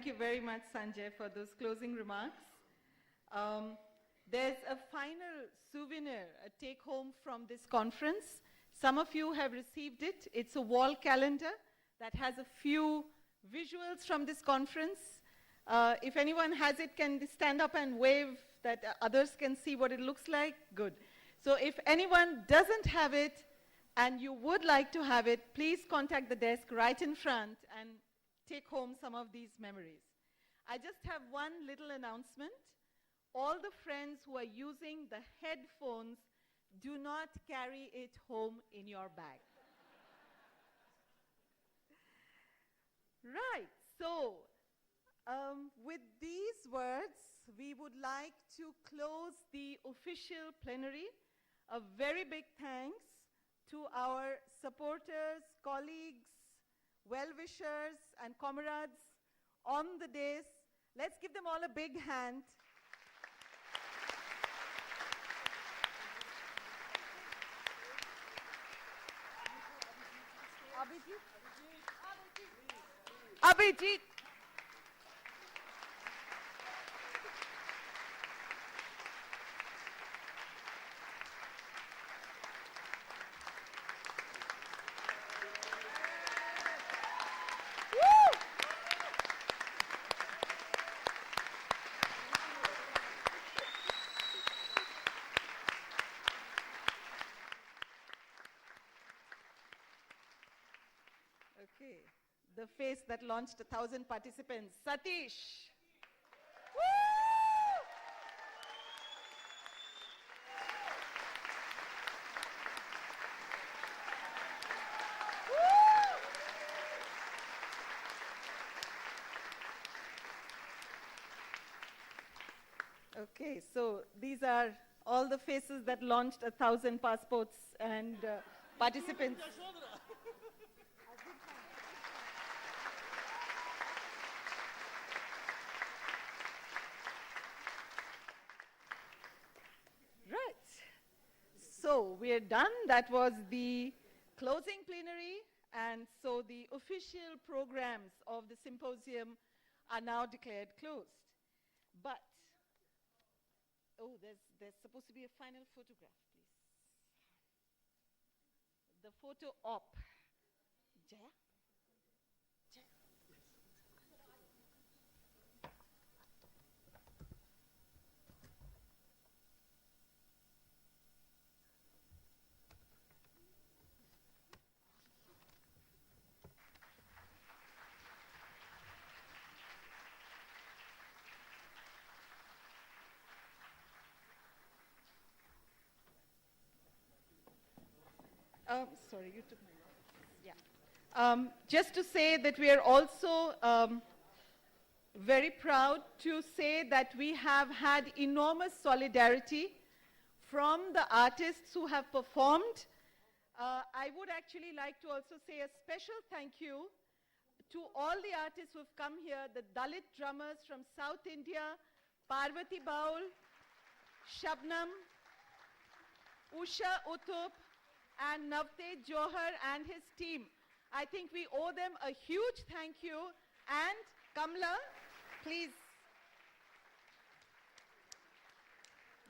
Thank you very much, Sanjay, for those closing remarks. There's a final souvenir, a take-home from this conference. Some of you have received it. It's a wall calendar that has a few visuals from this conference. If anyone has it, can stand up and wave that others can see what it looks like? Good. So if anyone doesn't have it and you would like to have it, please contact the desk right in front and take home some of these memories. I just have one little announcement. All the friends who are using the headphones, do not carry it home in your bag. Right, so with these words, we would like to close the official plenary. A very big thanks to our supporters, colleagues, well-wishers, and comrades on the dais. Let's give them all a big hand. Abhijit. Okay, the face that launched 1,000 participants, Satish. Okay, so these are all the faces that launched 1,000 passports and participants. Right. So we are done. That was the closing plenary, and so the official programs of the symposium are now declared closed. But oh, there's supposed to be a final photograph, please. The photo op. Jaya? Jaya. Sorry, you took my notes. Yeah. Just to say that we are also very proud to say that we have had enormous solidarity from the artists who have performed. I would actually like to also say a special thank you to all the artists who have come here, the Dalit drummers from South India, Parvati Baul, Shabnam, Usha Utup, and Navtej Johar and his team. I think we owe them a huge thank you. And Kamla, please.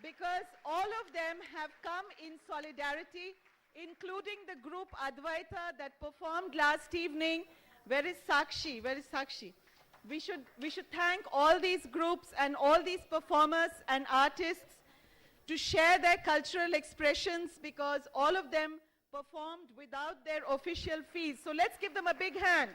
Because all of them have come in solidarity, including the group Advaita that performed last evening. Where is Sakshi? Where is Sakshi? We should thank all these groups and all these performers and artists to share their cultural expressions, because all of them performed without their official fees. So let's give them a big hand.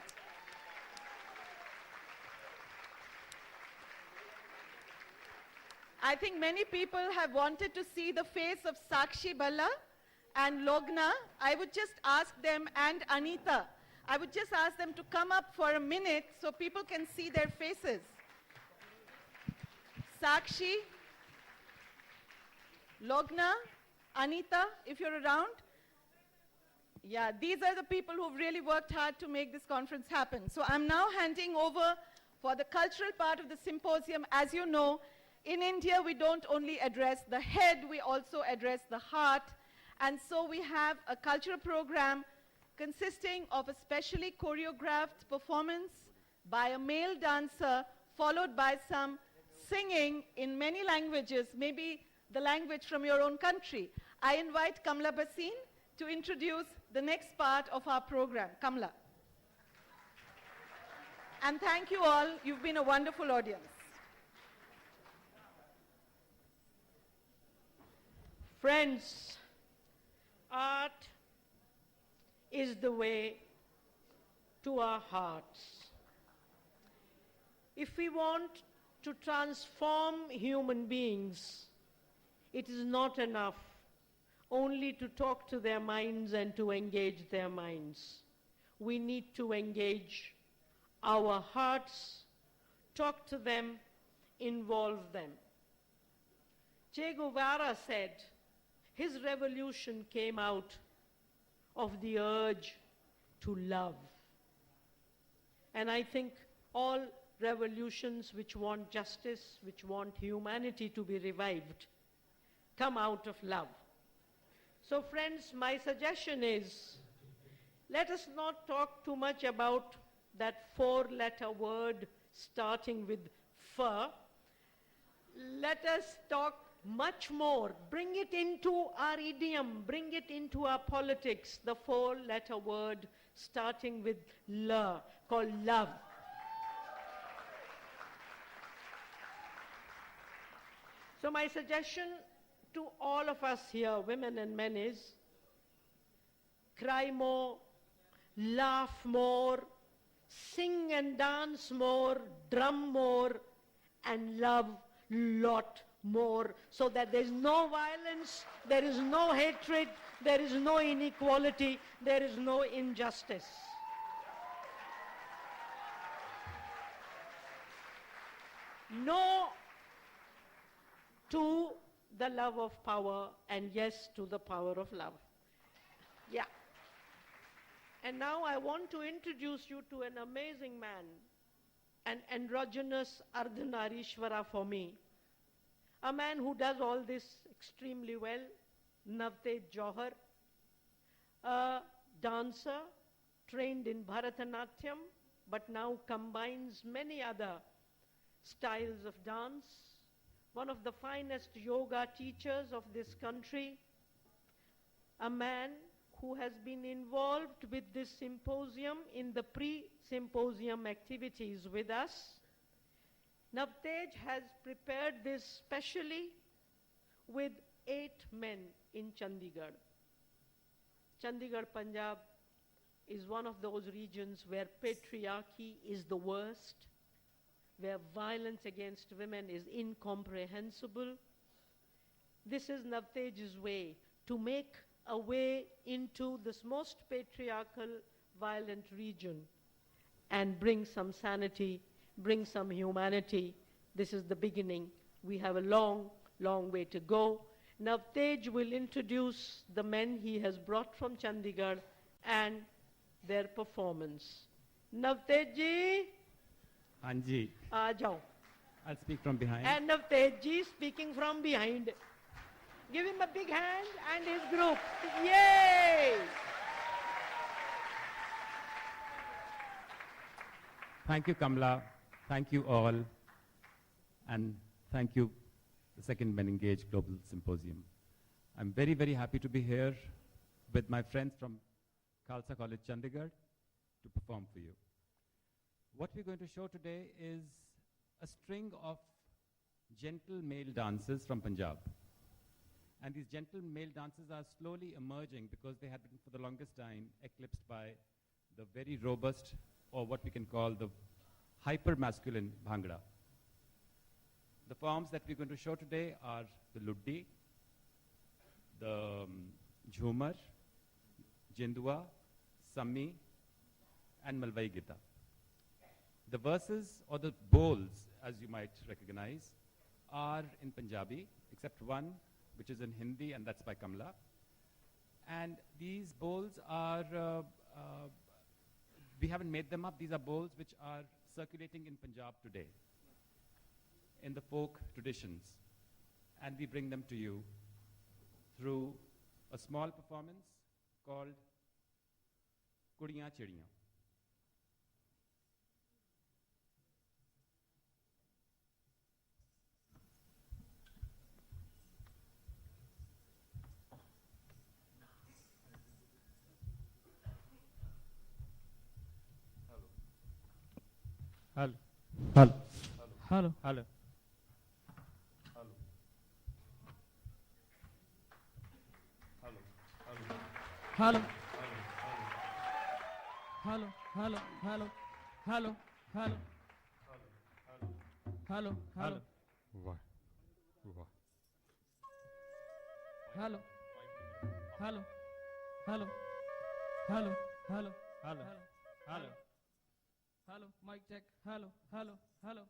I think many people have wanted to see the face of Sakshi Balla and Logna. I would just ask them, and Anita, I would just ask them to come up for a minute so people can see their faces. Sakshi, Logna, Anita, if you're around. Yeah, these are the people who've really worked hard to make this conference happen. So I'm now handing over for the cultural part of the symposium. As you know, in India, we don't only address the head, we also address the heart. And so we have a cultural program consisting of a specially choreographed performance by a male dancer, followed by some singing in many languages, maybe the language from your own country. I invite Kamla Bhasin to introduce the next part of our program. Kamla. And thank you all. You've been a wonderful audience. Friends, art is the way to our hearts. If we want to transform human beings, it is not enough only to talk to their minds and to engage their minds. We need to engage our hearts, talk to them, involve them. Che Guevara said his revolution came out of the urge to love. And I think all revolutions which want justice, which want humanity to be revived, come out of love. So friends, my suggestion is, let us not talk too much about that four-letter word starting with F. Let us talk much more. Bring it into our idiom, bring it into our politics, the four-letter word starting with L, called love. So my suggestion to all of us here, women and men, is cry more, laugh more, sing and dance more, drum more, and love lot more, so that there is no violence, there is no hatred, there is no inequality, there is no injustice. No to the love of power, and yes to the power of love. Yeah. And now I want to introduce you to an amazing man, an androgynous Ardhanarishwara for me. A man who does all this extremely well, Navtej Johar, a dancer trained in Bharatanatyam, but now combines many other styles of dance, one of the finest yoga teachers of this country, a man who has been involved with this symposium in the pre-symposium activities with us. Navtej has prepared this specially with 8 men in Chandigarh. Chandigarh, Punjab is one of those regions where patriarchy is the worst, where violence against women is incomprehensible. This is Navtej's way to make a way into this most patriarchal, violent region and bring some sanity, bring some humanity. This is the beginning. We have a long, long way to go. Navtej will introduce the men he has brought from Chandigarh and their performance. Navtej ji, Anji, aa jao. I'll speak from behind. And Navtej ji speaking from behind. Give him a big hand and his group. Yay! Thank you, Kamla. Thank you all. And thank you, the Second Men Engage Global Symposium. I'm very, very happy to be here with my friends from Khalsa College, Chandigarh, to perform for you. What we're going to show today is a string of gentle male dances from Punjab. And these gentle male dances are slowly emerging because they had been for the longest time eclipsed by the very robust, or what we can call the hyper-masculine Bhangra. The forms that we're going to show today are the Luddi, the Jhumar, Jindua, Sammi, and Malwai Gita. The verses, or the bowls, as you might recognize, are in Punjabi, except one, which is in Hindi, and that's by Kamla. And these bowls are, we haven't made them up, these are bowls which are circulating in Punjab today, in the folk traditions. And we bring them to you through a small performance called Kudiyan Chidiyan. Hello. Hello. Hello. Hello. Hello. Hello. Hello. Hello. Hello. Hello. Hello. Hello. वाह वाह Hello. Hello. Hello. Hello. Hello. Hello. Hello. Hello. Mic check. Hello. Hello. Hello.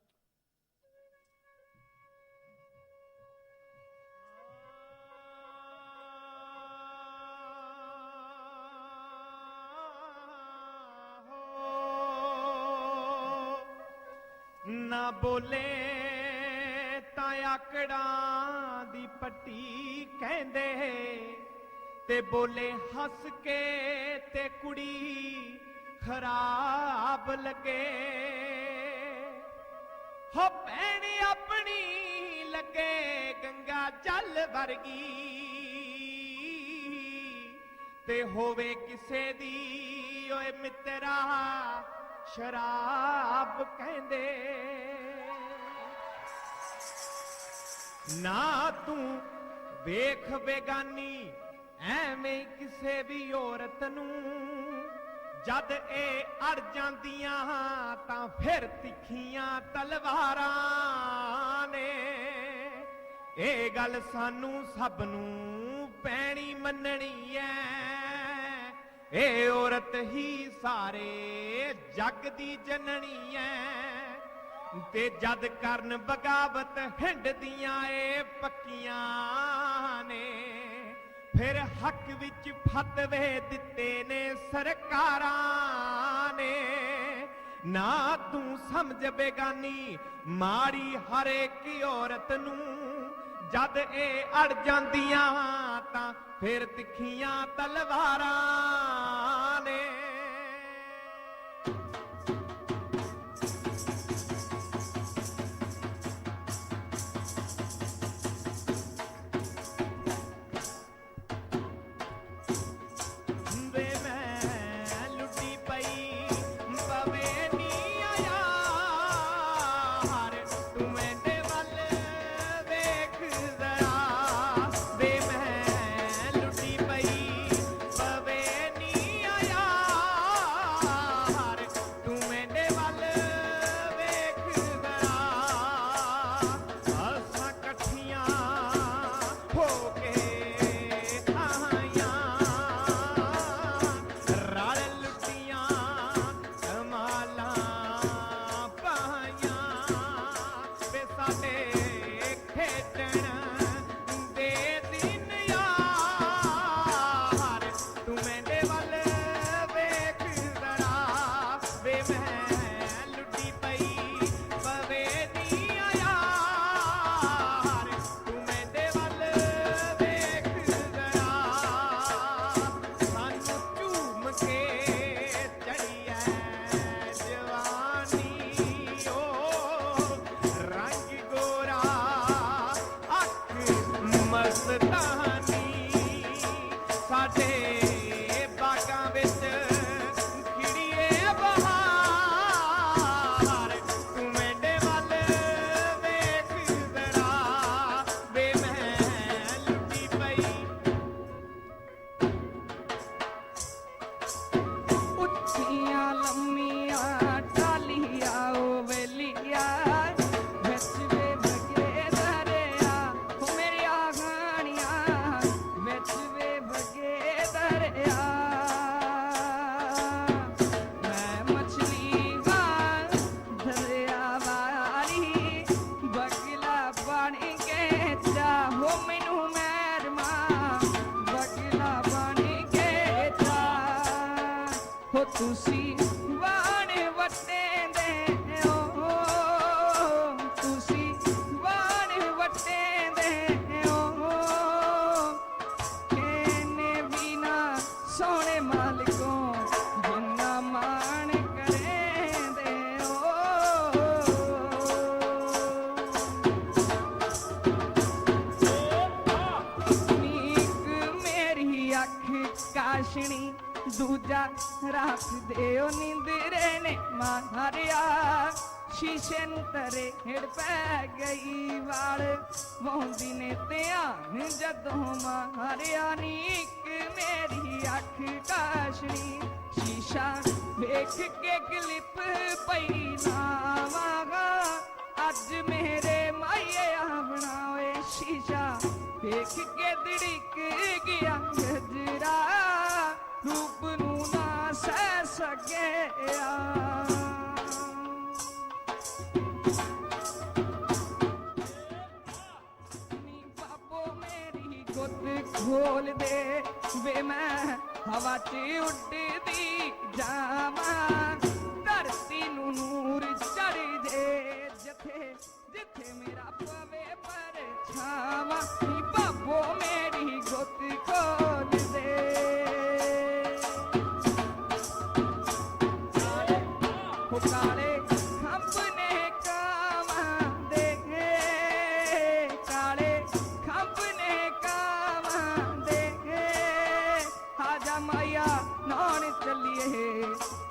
ਨਾ ਬੋਲੇ ਤਾਂ ਆਕੜਾਂ ਦੀ ਪੱਟੀ ਕਹਿੰਦੇ ਤੇ ਬੋਲੇ ਹੱਸ ਕੇ ਤੇ ਕੁੜੀ ਖਰਾਬ ਲੱਗੇ ਹੋ ਭੈਣ ਆਪਣੀ ਲੱਗੇ ਗੰਗਾ ਜਲ ਵਰਗੀ ਤੇ ਹੋਵੇ ਕਿਸੇ ਦੀ ਓਏ ਮਿੱਤਰਾ ਸ਼ਰਾਬ ਕਹਿੰਦੇ ਨਾ ਤੂੰ ਵੇਖ ਬੇਗਾਨੀ ਐਵੇਂ ਕਿਸੇ ਵੀ ਔਰਤ ਨੂੰ ਜਦ ਇਹ ਅੜ ਜਾਂਦੀਆਂ ਤਾਂ ਫਿਰ ਤਿੱਖੀਆਂ ਤਲਵਾਰਾਂ ਨੇ ਇਹ ਗੱਲ ਸਾਨੂੰ ਸਭ ਨੂੰ ਪੈਣੀ ਮੰਨਣੀ ਐ ਇਹ ਔਰਤ ਹੀ ਸਾਰੇ ਜੱਗ ਦੀ ਜਨਨੀ ਐ ਤੇ ਜਦ ਕਰਨ ਬਗਾਵਤ ਹਿੰਡ ਦੀਆਂ ਏ ਪੱਕੀਆਂ ਨੇ ਫਿਰ ਹੱਕ ਵਿੱਚ ਫਤਵੇ ਦਿੱਤੇ ਨੇ ਸਰਕਾਰਾਂ ਨੇ ਨਾ ਤੂੰ ਸਮਝ ਬੇਗਾਨੀ ਮਾੜੀ ਹਰੇਕ ਔਰਤ ਨੂੰ ਜਦ ਇਹ ਅੜ ਜਾਂਦੀਆਂ ਤਾਂ ਫਿਰ ਤਿੱਖੀਆਂ ਤਲਵਾਰਾਂ ਨੇ ਵੇ ਮੈਂ ਲੁੱਟੀ ਪਈ ਪਵੇ ਨੀ ਆਇਆ ਹਰ ਤੂੰ ਮੇਰੇ ਵੱਲ ਵੇਖ ਜ਼ਰਾ ਵੇ ਮੈਂ ਲੁੱਟੀ ਪਈ ਪਵੇ ਨੀ ਆਇਆ ਹਰ ਤੂੰ ਮੇਰੇ ਵੱਲ ਵੇਖ ਜ਼ਰਾ ਅਸਾਂ ਇਕੱਠੀਆਂ ਹੋ ਕੇ ਆਈਆਂ ਰਲ ਲੁੱਟੀਆਂ ਕਮਾਲਾਂ ਪਾਈਆਂ ਵੇ ਸਾਡੇ ਖੇਡਣ ਦੇ ਦਿਨ ਯਾਰ ਤੂੰ ਮੇਰੇ ਵੱਲ ਵੇਖ ਜ਼ਰਾ ਵੇ ਮੈਂ ਲੁੱਟੀ ਪਈ ਪਵੇ ਨੀ ਆਇਆ ਤੂੰ ਮੇਰੇ ਵੱਲ ਵੇਖ ਜ਼ਰਾ ਸਾਨੂੰ ਝੂਮ ਕੇ ਚੜੀ ਐ ਜਵਾਨੀ ਓ ਰੰਗ ਗੋਰਾ ਅੱਖ ਮਸਤਾਨੀ ਸਾਡੇ ਬਾਗਾਂ ਵਿੱਚ ਖਿੜੀਏ ਬਹਾਰ ਤੂੰ ਮੇਰੇ ਵੱਲ ਵੇਖ ਜ਼ਰਾ ਵੇ ਮੈਂ ਲੁੱਟੀ ਪਈ ਉੱਚੀਆਂ ਲੰਮੀਆਂ ਟਾਲੀਆਂ ਓ ਵੇਲੀਆਂ ਵਿੱਚ ਵੇ ਬਗੇ ਦਰਿਆ ਹੋ ਮੇਰੀਆਂ ਗਾਣੀਆਂ ਵਿੱਚ ਵੇ ਬਗੇ ਦਰਿਆ ਮੈਂ ਮਛਲੀ ਵਾਂ ਦਰਿਆ ਵਾਲੀ ਬਗਲਾ ਬਣ ਕੇ ਚਾਹੋ ਮੈਨੂੰ ਮੈਰਮਾ ਬਗਲਾ ਬਣ ਕੇ ਚਾਹ ਹੋ ਤੁਸੀਂ ਵਾਣ ਵਟੇ ਦੇ ਹੋ ਤੁਸੀਂ ਵਾਣ ਵਟੇ ਦੇ ਹੋ ਕਿਨੇ ਵੀ ਨਾ ਸੋਹਣੇ ਮਾਲਕੋਂ ਜਿੰਨਾ ਮਾਣ ਕਰੇਂਦੇ ਹੋ ਨੀਕ ਮੇਰੀ ਅੱਖ ਕਾਸ਼ਣੀ ਦੂਜਾ ਰੱਖ ਦਿਓ ਨਿੰਦਰੇ ਨੇ ਮਾਰਿਆ ਸ਼ੀਸ਼ੇ ਨੂੰ ਤਰੇੜ ਪੈ ਗਈ ਵਾਲ ਵਾਉਂਦੀ ਨੇ ਧਿਆਨ ਜਦੋਂ ਮਾਰਿਆ ਨੀ ਇੱਕ ਮੇਰੀ ਅੱਖ ਕਾਸ਼ਣੀ ਸ਼ੀਸ਼ਾ ਵੇਖ ਕੇ ਕਲਿੱਪ ਪਈ ਨਾ ਵਾਗਾ ਅੱਜ ਮੇਰੇ ਮਾਈਏ ਆਵਣਾ ਓਏ ਸ਼ੀਸ਼ਾ ਵੇਖ ਕੇ ਧੜਕ ਗਿਆ ਗਜਰਾ ਰੂਪ ਨੂੰ ਨਾ ਸਹਿ ਸਕਿਆ ਨੀ ਬਾਬੋ ਮੇਰੀ ਗੁੱਤ ਖੋਲ ਦੇ ਵੇ ਮੈਂ ਹਵਾ 'ਚ ਉੱਡਦੀ ਜਾਵਾਂ ਧਰਤੀ ਨੂੰ ਨੂਰ ਚੜ ਦੇ ਜਿੱਥੇ ਜਿੱਥੇ ਮੇਰਾ ਪਵੇ ਪਰਛਾਵਾਂ ਨੀ ਬਾਬੋ ਮੇਰੀ ਗੁੱਤ ਖੋਲ ਦੇ ਹੋ ਕਾਲੇ ਖੰਭ ਨੇ ਕਾਵਾਂ ਦੇ ਕਾਲੇ ਖੰਭ ਨੇ ਕਾਵਾਂ ਦੇ ਆਜਾ ਮਾਇਆ ਨਾਨ ਚੱਲੀਏ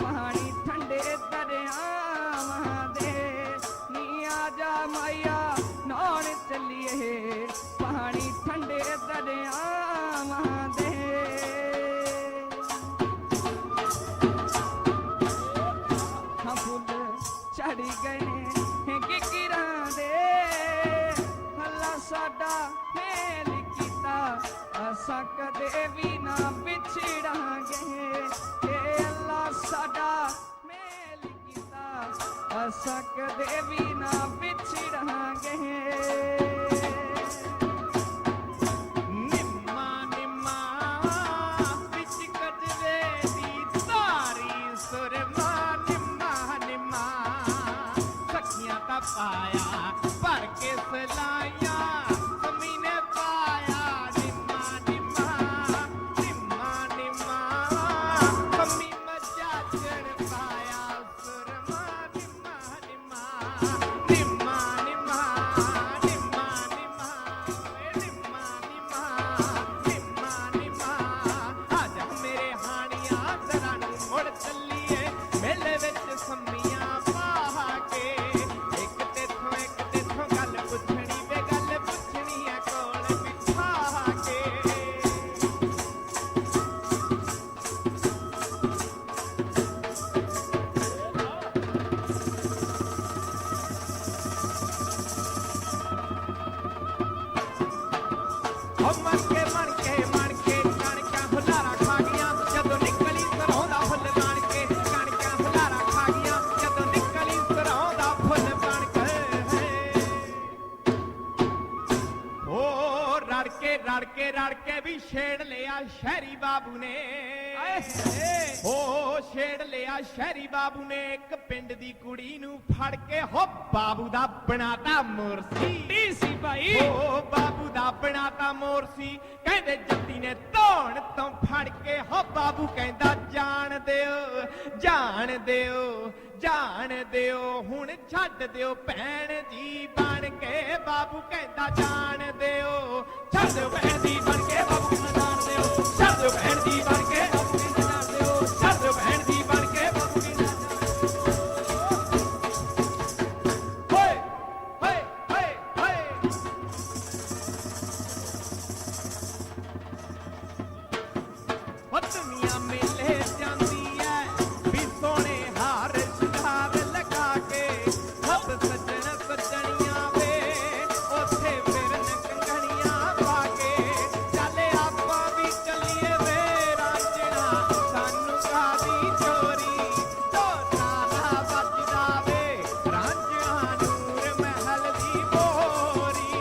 ਪਾਣੀ ਠੰਡੇ ਦਰਿਆਵਾਂ ਦੇ ਨੀ ਆਜਾ ਮਾਇਆ ਨਾਨ ਚੱਲੀਏ ਪਾਣੀ ਠੰਡੇ ਦਰਿਆਵਾਂ ਦੇ ਹਾਂ ਫੁੱਲ ਚੜੀ ਗਏ ਨੇ ਕਿਕਰਾਂ ਦੇ ਅੱਲਾ ਸਾਡਾ ਮੇਲ ਕੀਤਾ ਅਸਾਂ ਕਦੇ ਵੀ ਨਾ ਵਿਛੜਾਂਗੇ ਏ ਅੱਲਾ ਸਾਡਾ ਮੇਲ ਕੀਤਾ ਅਸਾਂ ਕਦੇ ਵੀ ਨਾ ਵਿਛੜਾਂਗੇ ਨਿੰਮਾ ਨਿੰਮਾ ਵਿੱਚ ਕਜਰੇ ਦੀ ਤਾਰੀ ਸੁਰਮਾ ਨਿੰਮਾ ਨਿੰਮਾ ਸਖੀਆਂ ਤਾਂ ਪਾਇਆ ਭਰ ਕੇ ਸਲਾਈਆਂ ਸਮੀ ਨੇ ਪਾਇਆ ਨਿੰਮਾ ਨਿੰਮਾ ਨਿੰਮਾ ਨਿੰਮਾ ਸਮੀ ਮੱਝਾ ਚੜ ਪਾਇਆ ਸੁਰਮਾ ਨਿੰਮਾ ਨਿੰਮਾ ਨਿੰਮਾ ਨਿੰਮਾ ਨਿੰਮਾ ਨਿੰਮਾ ਵੇ ਨਿੰਮਾ ਨਿੰਮਾ ਨਿੰਮਾ ਨਿੰਮਾ ਆਜਾ ਮੇਰੇ ਹਾਣੀਆਂ ਜ਼ਰਾ ਨੂੰ ਮੁੜ ਚੱਲੀਏ ਮੇਲੇ ਵਿੱਚ ਸੰਮੀਆਂ ਪਾ ਕੇ ਇੱਕ ਤੇਥੋਂ ਗੱਲ ਪੁੱਛਣੀ ਵੇ ਗੱਲ ਪੁੱਛਣੀ ਐ ਕੋਲ ਬਿਠਾ ਕੇ ਓ ਮਣ ਕੇ ਕਣਕਾਂ ਹੁਲਾਰਾ ਖਾ ਗਈਆਂ ਜਦੋਂ ਨਿਕਲੀ ਸਰੋਂ ਦਾ ਫੁੱਲ ਬਣ ਕੇ ਕਣਕਾਂ ਹੁਲਾਰਾ ਖਾ ਗਈਆਂ ਜਦੋਂ ਨਿਕਲੀ ਸਰੋਂ ਦਾ ਫੁੱਲ ਬਣ ਕੇ ਓ ਰੜ ਕੇ ਵੀ ਛੇੜ ਲਿਆ ਸ਼ਹਿਰੀ ਬਾਬੂ ਨੇ ਓ ਛੇੜ ਲਿਆ ਸ਼ਹਿਰੀ ਬਾਬੂ ਨੇ ਇੱਕ ਪਿੰਡ ਦੀ ਕੁੜੀ ਨੂੰ ਫੜ ਕੇ ਹੋ ਬਾਬੂ ਦਾ ਬਣਾਤਾ ਮੁਰਸੀ ਸੀ ਭਾਈ ਓ ਬਾਬੂ ਦਾ ਬਣਾਤਾ ਮੋਰਸੀ ਕਹਿੰਦੇ ਜੱਤੀ ਨੇ ਧੌਣ ਤੋਂ ਫੜ ਕੇ ਹੋ ਬਾਬੂ ਕਹਿੰਦਾ ਜਾਣ ਦਿਓ ਜਾਣ ਦਿਓ ਜਾਣ ਦਿਓ ਹੁਣ ਛੱਡ ਦਿਓ ਭੈਣ ਜੀ ਬਣ ਕੇ ਬਾਬੂ ਕਹਿੰਦਾ ਜਾਣ ਦਿਓ ਛੱਡ ਦਿਓ ਭੈਣ ਜੀ ਬਣ ਕੇ ਬਾਬੂ ਕਹਿੰਦਾ ਜਾਣ ਦਿਓ ਛੱਡ ਦਿਓ ਭੈਣ ਜੀ ਬਣ ਕੇ ਬਾਬੂ ਕਹਿੰਦਾ ਜਾਣ ਦਿਓ ਛੱਡ ਦਿਓ ਭੈਣ ਜੀ ਬਣ ਕੇ ਬਾਬੂ ਕਹਿੰਦਾ ਹੋਏ ਹੋਏ ਹੋਏ ਹੋਏ ਉਹ ਦੁਨੀਆ ਮੇਲੇ ਜਾਂਦੀ ਐ ਵੀ ਸੋਹਣੇ ਹਾਰ ਸ਼ਿੰਗਾਰ ਲਗਾ ਕੇ ਸਭ ਸੱਜਣ ਸੱਜਣੀਆਂ ਵੇ ਉੱਥੇ ਫਿਰਨ ਕੰਗਣੀਆਂ ਪਾ ਕੇ ਚੱਲ ਆਪਾਂ ਵੀ ਚੱਲੀਏ ਵੇ ਰਾਂਝਣਾ ਸਾਨੂੰ ਕਾਦੀ ਚੋਰੀ ਢੋਲਾ ਵੱਜਦਾ ਵੇ ਰਾਂਝਣਾ ਨੂਰ ਮਹਿਲ ਦੀ ਮੋਰੀ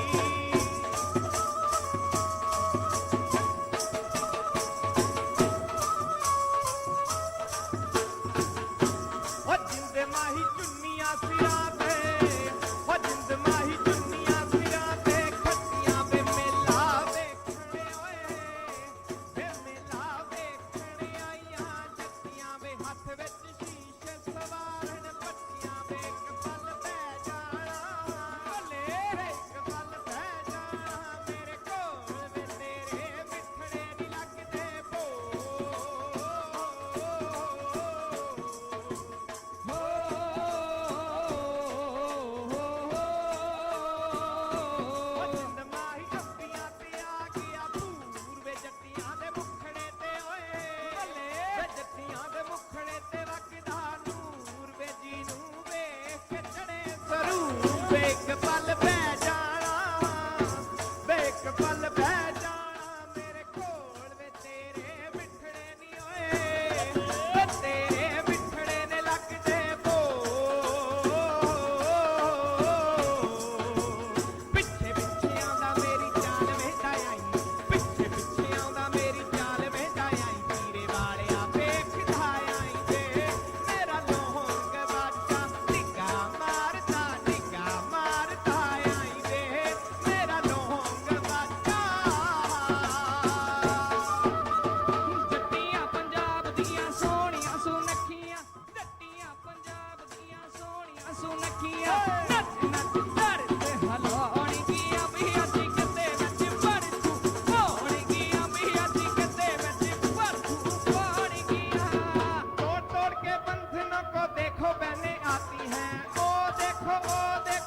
ਉਹ ਜਿੰਦੇ ਮਾਹੀ ਚੁੰਨੀਆਂ ਸਿਰਾਂ ਤੇ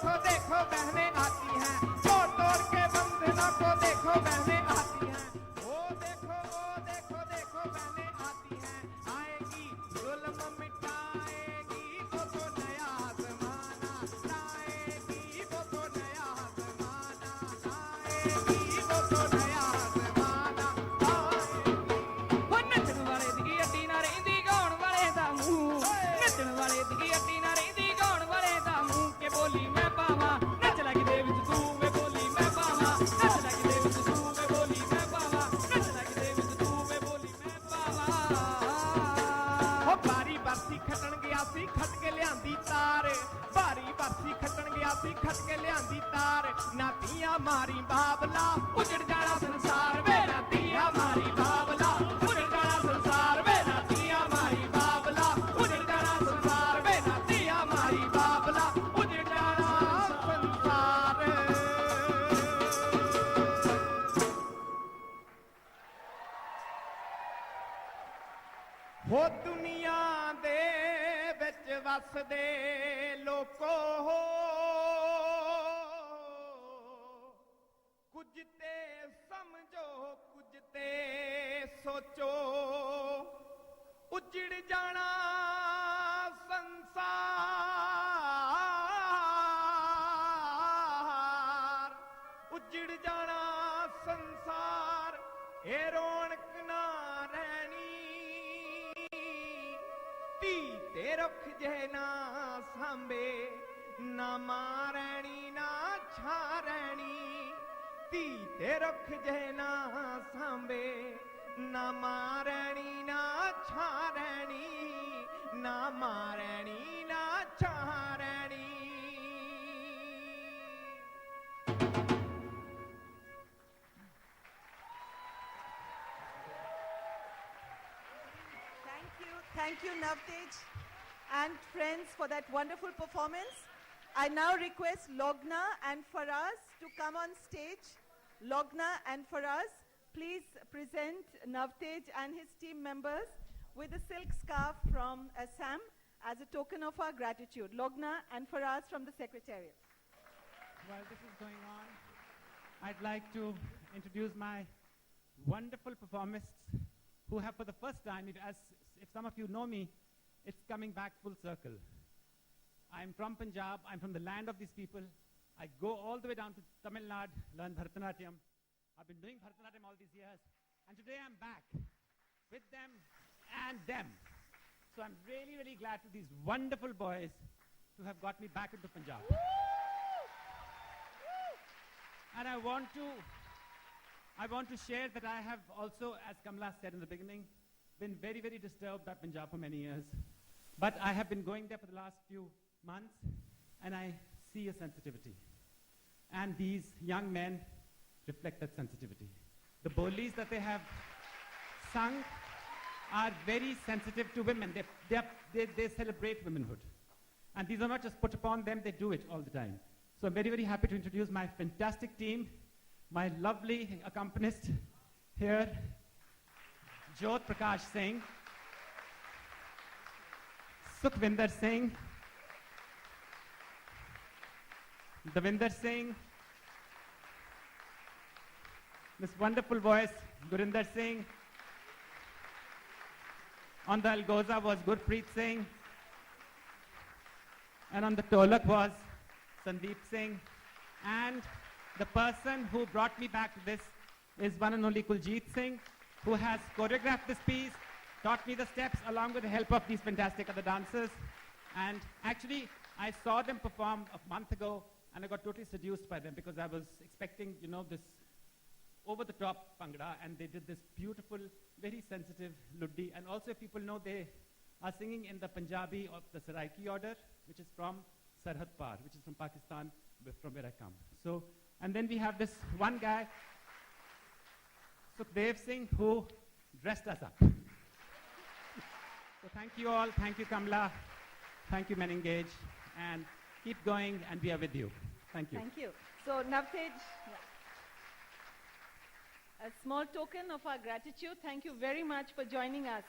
देखो देखो बहनें आती हैं, तोड़ तोड़ के बंधनों को देखो बहनें आती हैं। ओ देखो देखो बहनें आती हैं, आएगी जुल्म मिटाएगी वो तो नया ज़माना लाएगी, वो तो नया ज़माना लाएगी, वो तो नया ज़माना लाएगी। ਉਹ ਨੱਚਣ ਵਾਲੇ ਦੀ ਅੱਡੀ ਨਾ ਰਹਿੰਦੀ ਗਾਉਣ ਵਾਲੇ ਦਾ ਮੂੰਹ ਨੱਚਣ ਵਾਲੇ ਦੀ ਅੱਡੀ ਨਾ ਰਹਿੰਦੀ ਗਾਉਣ ਵਾਲੇ ਦਾ ਮੂੰਹ ਕੇ ਬੋਲੀ ਮੈਂ ਪਾਵਾਂ ਨੱਚ ਲੱਗਦੇ ਵਿੱਚ ਤੂੰ ਵੇ ਬੋਲੀ ਮੈਂ ਪਾਵਾਂ ਨੱਚ ਲੱਗਦੇ ਵਿੱਚ ਤੂੰ ਵੇ ਬੋਲੀ ਮੈਂ ਪਾਵਾਂ ਨੱਚ ਲੱਗਦੇ ਵਿੱਚ ਤੂੰ ਵੇ ਬੋਲੀ ਮੈਂ ਪਾਵਾਂ ਉਹ ਬਾਰੀ ਬਰਸੀ ਖੱਟਣ ਗਿਆ ਸੀ ਖੱਟ ਕੇ ਲਿਆਂਦੀ ਤਾਰ, ਬਾਰੀ ਬਰਸੀ ਖੱਟਣ ਗਿਆ ਸੀ ਖੱਟ ਕੇ ਲਿਆਂਦੀ ਤਾਰ। ਨਾਤੀਆਂ ਮਾਰੀ ਬਾਬਲਾ ਉਜੜ ਜਾਣਾ ਸੰਸਾਰ ਵੇ, ਨਾਤੀਆਂ ਮਾਰੀ ਬਾਬਲਾ ਉਜੜ ਜਾਣਾ ਸੰਸਾਰ ਵੇ, ਨਾਤੀਆਂ ਮਾਰੀ ਬਾਬਲਾ ਉਜੜ ਜਾਣਾ ਸੰਸਾਰ ਵੇ, ਨਾਤੀਆਂ ਮਾਰੀ ਬਾਬਲਾ ਉਜੜ ਜਾਣਾ ਸੰਸਾਰ। ਹੋ ਦੁਨੀਆ ਦੇ ਵਿੱਚ ਵਸਦੇ ਲੋਕੋ, ਕੁਝ ਤੇ ਸਮਝੋ ਕੁਝ ਤੇ ਸੋਚੋ, ਉਜੜ ਜਾਣਾ ਸੰਸਾਰ, ਉਜੜ ਜਾਣਾ ਸੰਸਾਰ। ਇਹ ਰੌਣਕ ਨਾ ਰਹਿਣੀ, ਧੀ ਤੇ ਰੁੱਖ ਜੇ ਨਾ ਸਾਂਭੇ, ਨਾ ਮਾਂ ਰਹਿਣੀ ਨਾ ਛਾਂ ਰਹਿਣੀ। ਧੀ ਤੇ ਰੁੱਖ ਜੇ ਨਾ ਸਾਂਭੇ, ਨਾ ਮਾਂ ਰਹਿਣੀ ਨਾ ਛਾਂ ਰਹਿਣੀ, ਨਾ ਮਾਂ ਰਹਿਣੀ ਨਾ ਛਾਂ ਰਹਿਣੀ। Thank you, Navtej and friends for that wonderful performance. I now request Logna and Faraz to come on stage. Logna and Faraz, please present Navtej and his team members with a silk scarf from Assam as a token of our gratitude. Logna and Faraz from the Secretariat. While this is going on, I'd like to introduce my wonderful performists who have for the first time, if some of you know me, it's coming back full circle. I'm from Punjab, I'm from the land of these people. I go all the way down to Tamil Nadu, learn Bharatanatyam. I've been doing Bharatanatyam all these years. And today I'm back with them and them. So I'm really, really glad to these wonderful boys to have got me back into Punjab. And I want to share that I have also, as Kamla said in the beginning, been very, very disturbed by Punjab for many years. But I have been going there for the last few months, and I see a sensitivity. And these young men reflect that sensitivity. The bolis that they have sung are very sensitive to women. They celebrate womanhood. And these are not just put upon them, they do it all the time. So I'm very, very happy to introduce my fantastic team, my lovely accompanist here, Jyot Prakash Singh, Sukhvinder Singh, Davinder Singh, this wonderful voice, Gurinder Singh. On the algoza was Gurpreet Singh, and on the tolak was Sandeep Singh. And the person who brought me back to this is one and only Kuljit Singh, who has choreographed this piece, taught me the steps along with the help of these fantastic other dancers. And actually, I saw them perform a month ago, and I got totally seduced by them because I was expecting, this over-the-top Bhangra, and they did this beautiful, very sensitive Luddi. And also, people know they are singing in the Punjabi of the Saraiki order, which is from Sarhad Par, which is from Pakistan, from where I come. So, and then we have this one guy, Sukhdev Singh, who dressed us up. So thank you all, thank you Kamla, thank you Men Engage, and keep going, and we are with you. Thank you. Thank you. So Navtej, a small token of our gratitude. Thank you very much for joining us.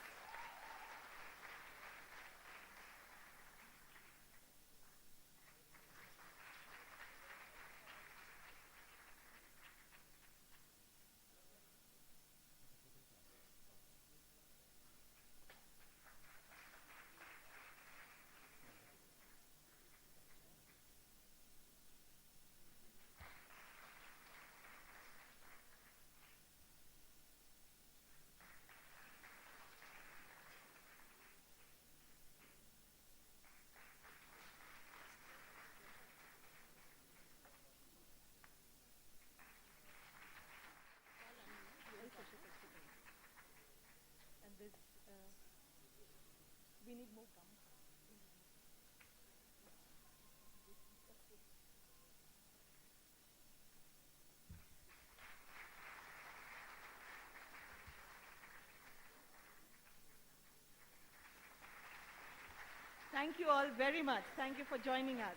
Thank you all very much. Thank you for joining us.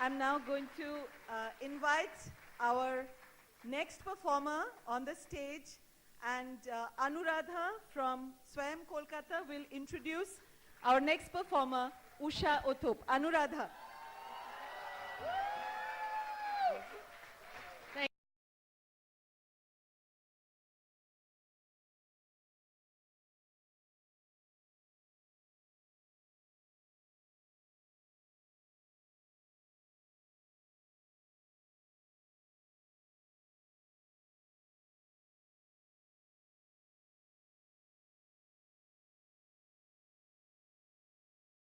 I'm now going to invite our next performer on the stage, and Anuradha from Swayam Kolkata will introduce our next performer, Usha Othup. Anuradha.